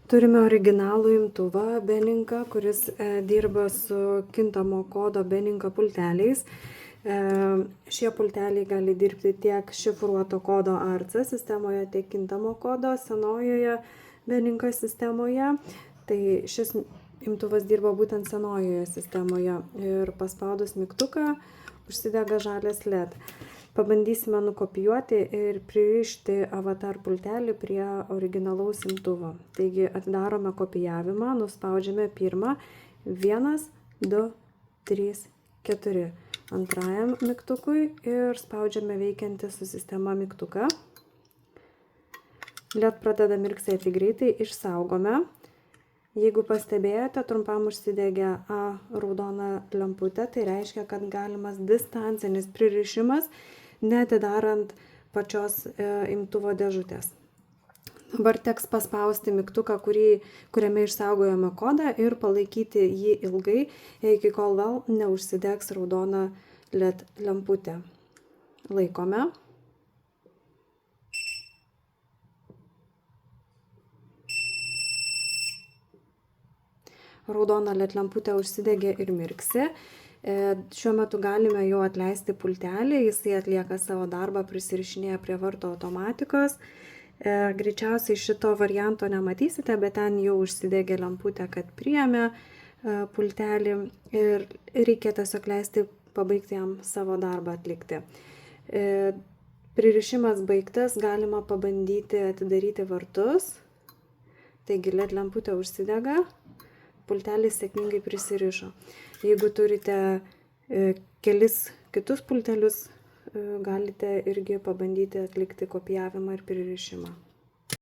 Turime originalų imtuvą Beninka, kuris dirba su kintamo kodo Beninka pulteliais. Šie pulteliai gali dirbti tiek šifruoto kodo ARC sistemoje, tiek kintamo kodo senojoje Beninka sistemoje. Tai šis imtuvas dirba būtent senojoje sistemoje ir paspaudus mygtuką užsidega žalias LED. Pabandysime nukopijuoti ir pririšti avatar pultelį prie originalaus imtuvo. Taigi atidarome kopijavimą, nuspaudžiame pirmą 1, 2, 3, 4 antrajam mygtukui ir spaudžiame veikiantį su sistema mygtuką. LED pradeda mirksėti greitai, išsaugome. Jeigu pastebėjote, trumpam užsidegė A raudona lemputė, tai reiškia, kad galimas distancinis pririšimas, neatidarant pačios imtuvo dėžutės. Dabar teks paspausti mygtuką, kuriame išsaugojame kodą ir palaikyti jį ilgai, iki kol vėl neužsidegs raudona LED lemputė. Laikome. Raudona LED lemputė užsidegė ir mirksi. Šiuo metu galime jau atleisti pultelį, jisai atlieka savo darbą, prisirišinėja prie varto automatikos. Greičiausiai šito varianto nematysite, bet ten jau užsidegė lemputė, kad priėmė pultelį ir reikia tiesiog leisti pabaigti jam savo darbą atlikti. Pririšimas baigtas, galima pabandyti atidaryti vartus. Taigi LED lemputė užsidega. Pultelis sėkmingai prisirišo. Jeigu turite kelis kitus pultelius, galite irgi pabandyti atlikti kopijavimą ir pririšimą.